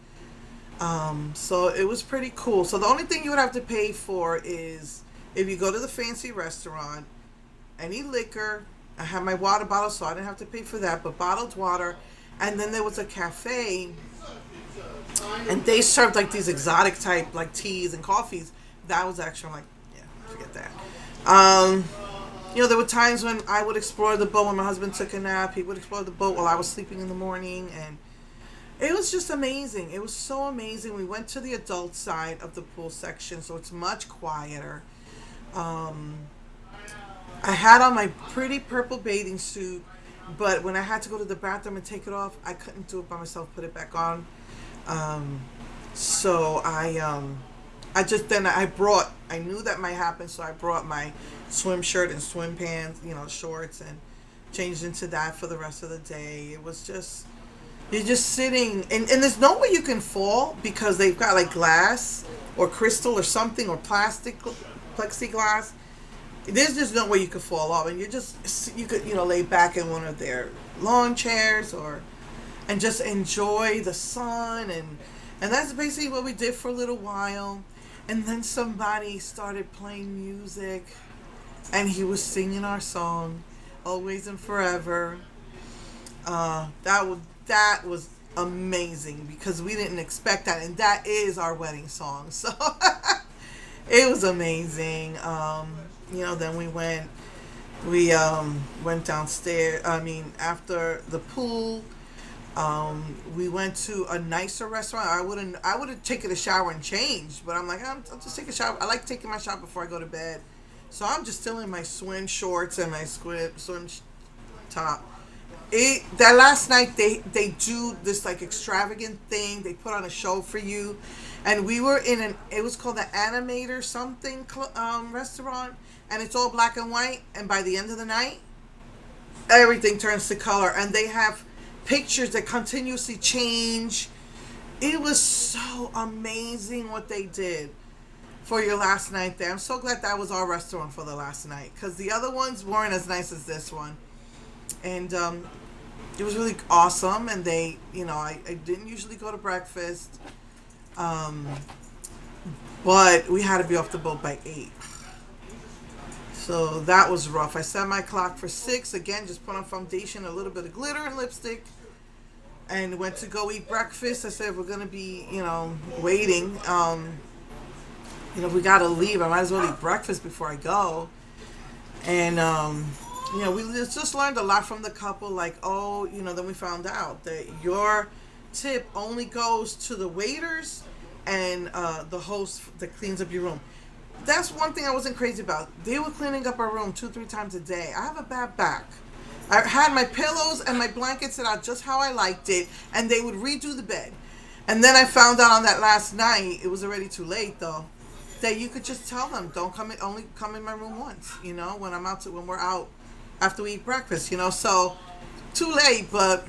So it was pretty cool. So the only thing you would have to pay for is if you go to the fancy restaurant, any liquor. I had my water bottle, so I didn't have to pay for that, but bottled water. And then there was a cafe, and they served like these exotic type like teas and coffees. That was actually, I'm like, yeah, forget that. There were times when I would explore the boat when my husband took a nap. He would explore the boat while I was sleeping in the morning, and it was just amazing. It was so amazing. We went to the adult side of the pool section, so it's much quieter. I had on my pretty purple bathing suit, but when I had to go to the bathroom and take it off, I couldn't do it by myself, put it back on. So I knew that might happen, so I brought my swim shirt and swim pants, shorts, and changed into that for the rest of the day. It was just, you're just sitting, and there's no way you can fall because they've got like glass or crystal or something or plastic, plexiglass. There's just no way you could fall off, and you could lay back in one of their lawn chairs and just enjoy the sun, and that's basically what we did for a little while. And then somebody started playing music, and he was singing our song, Always and Forever. That was amazing because we didn't expect that, and that is our wedding song. So it was amazing. Then we went downstairs. After the pool, we went to a nicer restaurant. I would have taken a shower and changed, but I'm like, I'll just take a shower. I like taking my shower before I go to bed. So I'm just still in my swim shorts and my swim top. That last night they do this like extravagant thing. They put on a show for you, and we were in it was called the Animator something restaurant, and it's all black and white. And by the end of the night, everything turns to color, and they have pictures that continuously change. It was so amazing what they did for your last night there. I'm so glad that was our restaurant for the last night, because the other ones weren't as nice as this one. And it was really awesome. And they, I didn't usually go to breakfast, but we had to be off the boat by 8. So that was rough. I set my clock for 6. Again, just put on foundation, a little bit of glitter and lipstick, and went to go eat breakfast. I said, we're going to be, waiting. If we got to leave, I might as well eat breakfast before I go. And, we just learned a lot from the couple. Like, then we found out that your tip only goes to the waiters and the host that cleans up your room. That's one thing I wasn't crazy about. They were cleaning up our room 2-3 times a day. I have a bad back. I had my pillows and my blankets set out just how I liked it, and they would redo the bed. And then I found out on that last night, it was already too late though, that you could just tell them, only come in my room once, when we're out after we eat breakfast, so too late. But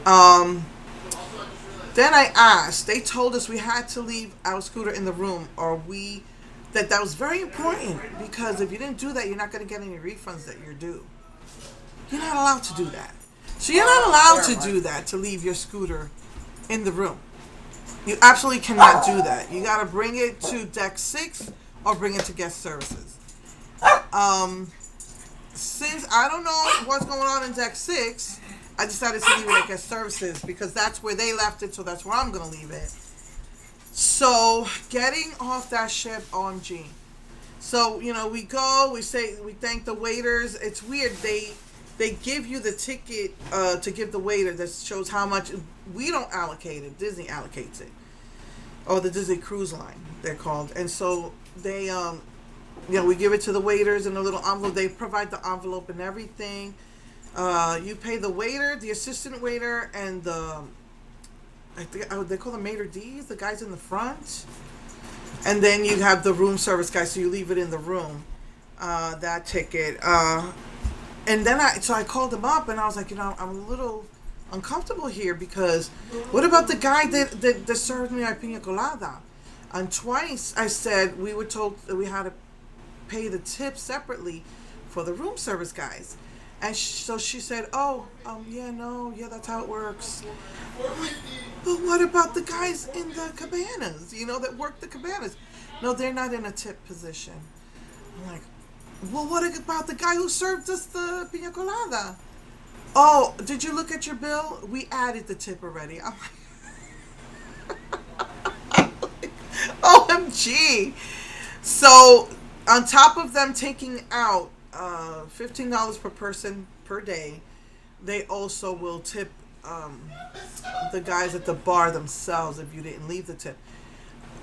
then I asked, they told us we had to leave our scooter in the room, or that was very important, because if you didn't do that, you're not going to get any refunds that you're due. You're not allowed to do that. So you're not allowed to do that, to leave your scooter in the room. You absolutely cannot do that. You got to bring it to deck 6 or bring it to guest services. Since I don't know what's going on in deck 6, I decided to leave it at guest services because that's where they left it, so that's where I'm going to leave it. So, getting off that ship, OMG. So, we go, we thank the waiters. It's weird. they give you the ticket to give the waiter that shows how much. We don't allocate it. Disney allocates it, or the Disney Cruise Line, they're called. And so they, we give it to the waiters in a little envelope. They provide the envelope and everything. You pay the waiter, the assistant waiter, and I think they call them maitre d's, the guys in the front. And then you have the room service guy, so you leave it in the room, that ticket. And then I called him up, and I was like, I'm a little uncomfortable here, because what about the guy that served me my pina colada? And twice I said we were told that we had to pay the tip separately for the room service guys. And so she said, yeah, that's how it works. But what about the guys in the cabanas, that work the cabanas? No, they're not in a tip position. I'm like, well, what about the guy who served us the pina colada? Oh, did you look at your bill? We added the tip already. I'm like, OMG. So on top of them taking out $15 per person per day, they also will tip the guys at the bar themselves if you didn't leave the tip.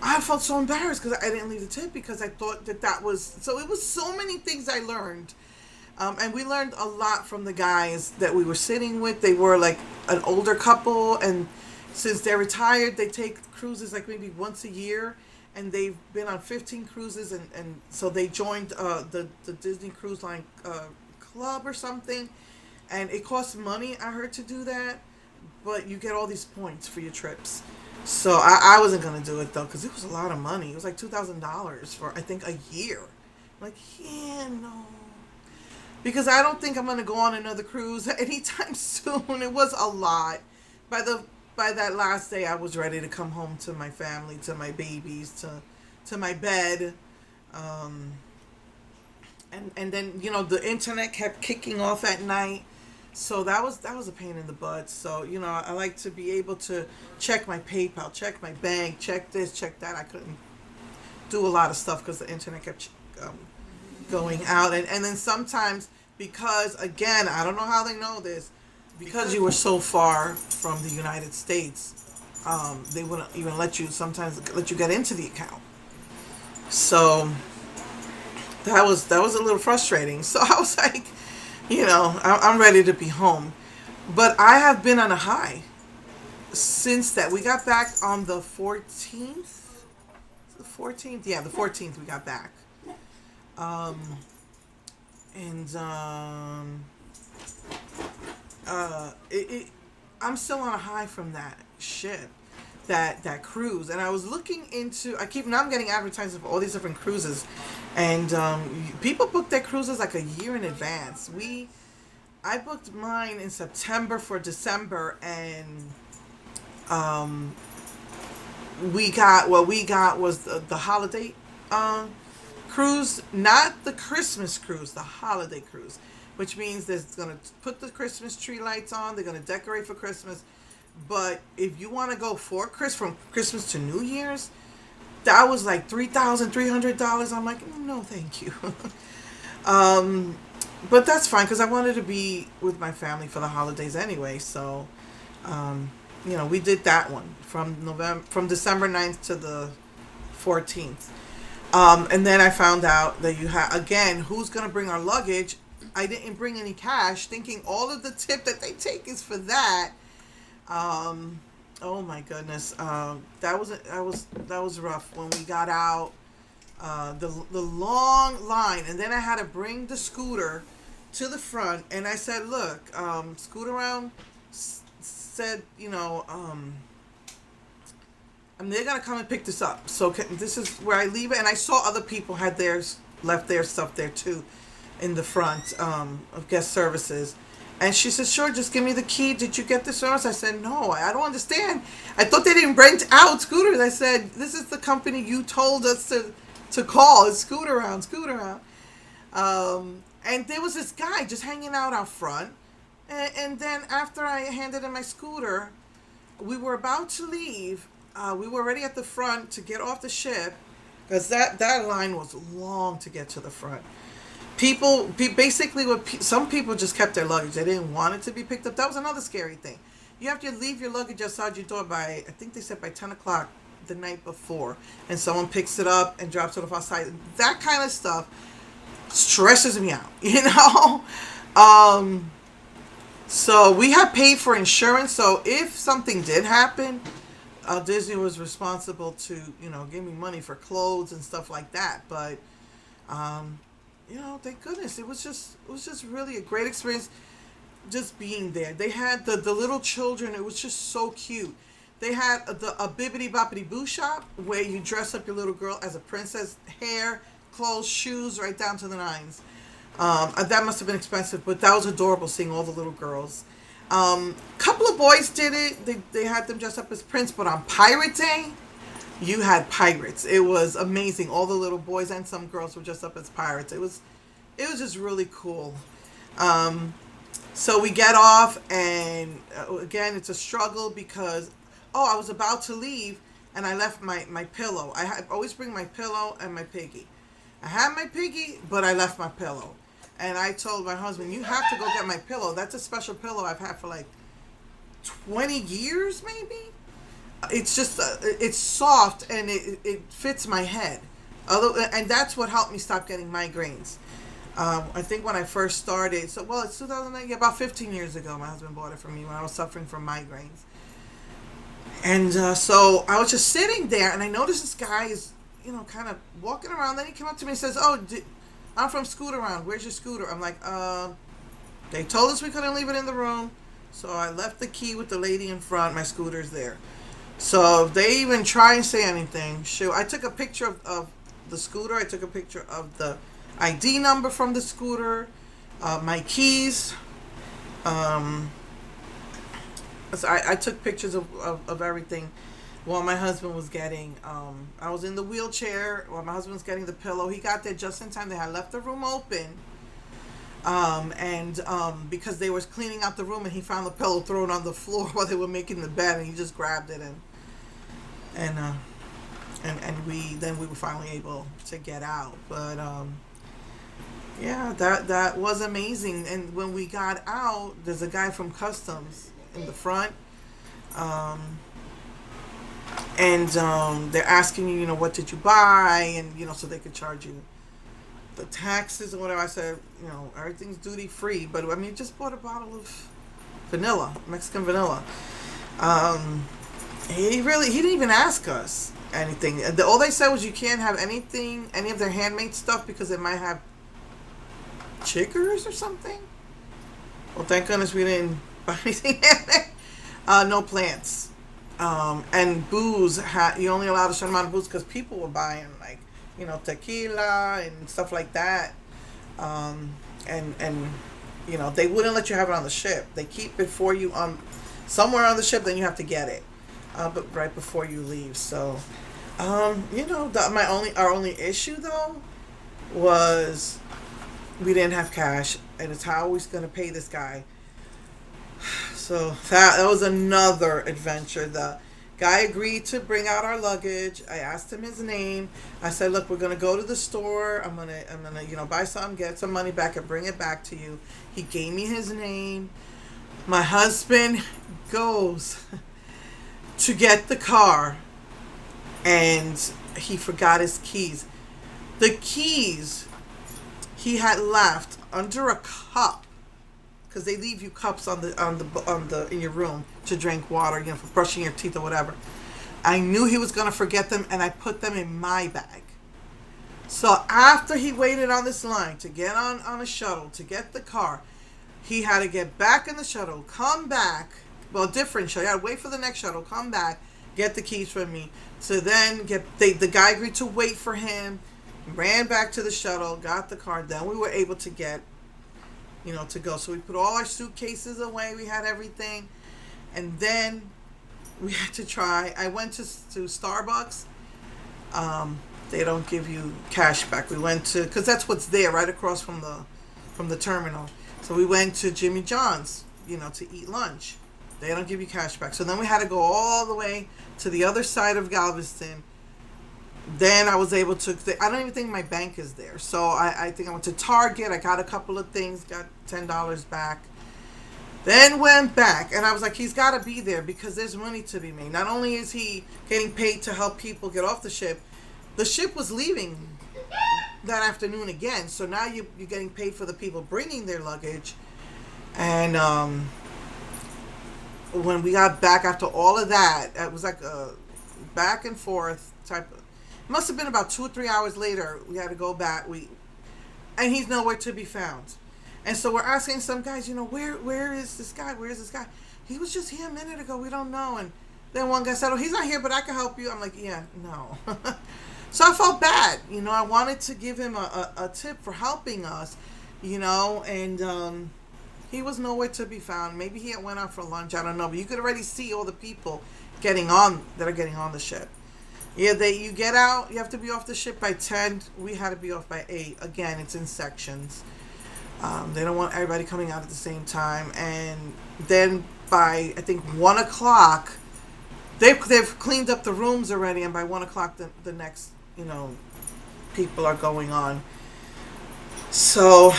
I felt so embarrassed because I didn't leave the tip, because I thought that was... So it was so many things I learned. And we learned a lot from the guys that we were sitting with. They were like an older couple, and since they're retired, they take cruises like maybe once a year, and they've been on 15 cruises, and so they joined the Disney Cruise Line club or something, and it costs money, I heard, to do that, but you get all these points for your trips. So I wasn't going to do it, though, because it was a lot of money. It was like $2,000 for, I think, a year. I'm like, yeah, no. Because I don't think I'm going to go on another cruise anytime soon. It was a lot. By that last day, I was ready to come home to my family, to my babies, to my bed. And then, the internet kept kicking off at night. So that was a pain in the butt. So, I like to be able to check my PayPal, check my bank, check this, check that. I couldn't do a lot of stuff because the internet kept going out. And then sometimes, because, again, I don't know how they know this, because you were so far from the United States, they wouldn't even sometimes let you get into the account. So that was a little frustrating. So I was like, I'm ready to be home. But I have been on a high since that. We got back on the 14th. The 14th? Yeah, the 14th we got back. I'm still on a high from that shit, that cruise. And I was looking into, now I'm getting advertisements for all these different cruises, and people book their cruises like a year in advance. I booked mine in September for December, and we got was the holiday cruise, not the Christmas cruise, the holiday cruise, which means they're going to put the Christmas tree lights on, they're going to decorate for Christmas. But if you want to go from Christmas to New Year's, that was like $3,300. I'm like, no, thank you. But that's fine, because I wanted to be with my family for the holidays anyway. So, we did that one from December 9th to the 14th. And then I found out that again, who's going to bring our luggage? I didn't bring any cash, thinking all of the tip that they take is for that. Oh my goodness. That was rough when we got out. The long line, and then I had to bring the scooter to the front, and I said, look, Scoot Around said, they're gonna come and pick this up. So this is where I leave it, and I saw other people had left their stuff there too, in the front of guest services. And she said, sure, just give me the key. Did you get the service? I said, no, I don't understand. I thought they didn't rent out scooters. I said, this is the company you told us to call. It's Scoot Around. And there was this guy just hanging out front. And then after I handed him my scooter, we were about to leave. We were already at the front to get off the ship, because that line was long to get to the front. Basically what some people just kept their luggage. They didn't want it to be picked up. That was another scary thing. You have to leave your luggage outside your door by, I think they said by 10 o'clock the night before, and someone picks it up and drops it off outside. That kind of stuff stresses me out, you know. So we had paid for insurance, so if something did happen, Disney was responsible to, you know, give me money for clothes and stuff like that. But you know, thank goodness, it was just really a great experience just being there. They had the little children. It was just so cute. They had a Bibbidi Boppity Boo shop where you dress up your little girl as a princess, hair, clothes, shoes, right down to the nines. That must have been expensive, but that was adorable seeing all the little girls. Couple of boys did it. They had them dressed up as Prince, but on Pirate Day, you had pirates. It was amazing. All the little boys and some girls were dressed up as pirates. It was just really cool. So we get off, and again, it's a struggle because, I was about to leave, and I left my pillow. I always bring my pillow and my piggy. I had my piggy, but I left my pillow. And I told my husband, you have to go get my pillow. That's a special pillow I've had for like 20 years, maybe. It's just, it's soft, and it fits my head. And that's what helped me stop getting migraines. I think when I first started, it's 2009, about 15 years ago, my husband bought it for me when I was suffering from migraines. And so I was just sitting there, and I noticed this guy is, you know, kind of walking around. Then he came up to me and says, I'm from Scootaround. Where's your scooter? I'm like, they told us we couldn't leave it in the room. So I left the key with the lady in front. My scooter's there. So if they even try and say anything, shoot. I took a picture of the scooter. I took a picture of the ID number from the scooter, my keys. So I took pictures of everything while my husband was getting, I was in the wheelchair while my husband was getting the pillow. He got there just in time. They had left the room open. Because they was cleaning out the room, and he found the pillow thrown on the floor while they were making the bed, and he just grabbed it and we were finally able to get out. But yeah, that was amazing. And when we got out, there's a guy from customs in the front, and they're asking you, you know, what did you buy, and you know, so they could charge you the taxes or whatever. I said, you know, everything's duty free, but I mean, just bought a bottle of vanilla, Mexican vanilla. He didn't even ask us anything. All they said was you can't have anything, any of their handmade stuff, because it might have chiggers or something. Well, thank goodness we didn't buy anything handmade. No plants. And booze, you only allowed a certain amount of booze because people were buying, like, you know, tequila and stuff like that. And you know, they wouldn't let you have it on the ship. They keep it for you on somewhere on the ship, then you have to get it. But right before you leave. So, you know, our only issue though was we didn't have cash, and it's how are we going to pay this guy? So that was another adventure. The guy agreed to bring out our luggage. I asked him his name. I said, look, we're gonna go to the store. I'm gonna you know, buy something, get some money back, and bring it back to you. He gave me his name. My husband goes to get the car, and he forgot his keys. The keys he had left under a cup, because they leave you cups on the in your room to drink water, you know, for brushing your teeth or whatever. I knew he was gonna forget them, and I put them in my bag. So after he waited on this line to get on a shuttle to get the car, he had to get back in the shuttle, come back, well, different shuttle. He had to wait for the next shuttle, come back, get the keys from me. So then the guy agreed to wait for him, ran back to the shuttle, got the car. Then we were able to get, you know, to go. So we put all our suitcases away. We had everything. And then we had to try. I went to Starbucks. They don't give you cash back. We went to, because that's what's there right across from the terminal. So we went to Jimmy John's, you know, to eat lunch. They don't give you cash back. So then we had to go all the way to the other side of Galveston, Then I was able to, I don't even think my bank is there. So I think I went to Target. I got a couple of things, got $10 back. Then went back, and I was like, he's got to be there because there's money to be made. Not only is he getting paid to help people get off the ship was leaving that afternoon again. So now you're getting paid for the people bringing their luggage. And when we got back after all of that, it was like a back and forth type of. It must have been about 2 or 3 hours later. We had to go back. And he's nowhere to be found. And so we're asking some guys, where is this guy? Where is this guy? He was just here a minute ago. We don't know. And then one guy said, oh, he's not here, but I can help you. I'm like, yeah, no. So I felt bad. I wanted to give him a tip for helping us, and he was nowhere to be found. Maybe he had went out for lunch. I don't know. But you could already see all the people that are getting on the ship. Yeah, you get out. You have to be off the ship by 10. We had to be off by 8. Again, it's in sections. They don't want everybody coming out at the same time. And then by, I think, 1 o'clock, they've cleaned up the rooms already. And by 1 o'clock, the next, people are going on. So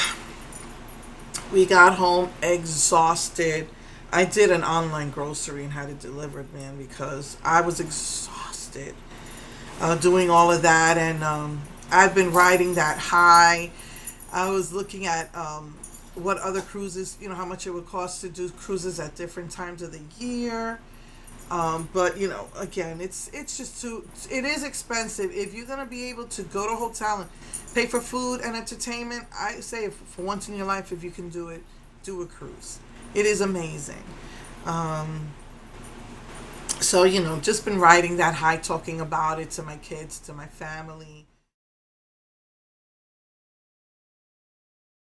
we got home exhausted. I did an online grocery and had it delivered, man, because I was exhausted doing all of that. And I've been riding that high. I was looking at what other cruises, how much it would cost to do cruises at different times of the year. But, again, it's just it is expensive. If you're going to be able to go to a hotel and pay for food and entertainment, I say for once in your life, if you can do it, do a cruise. It is amazing. So, just been riding that high, talking about it to my kids, to my family.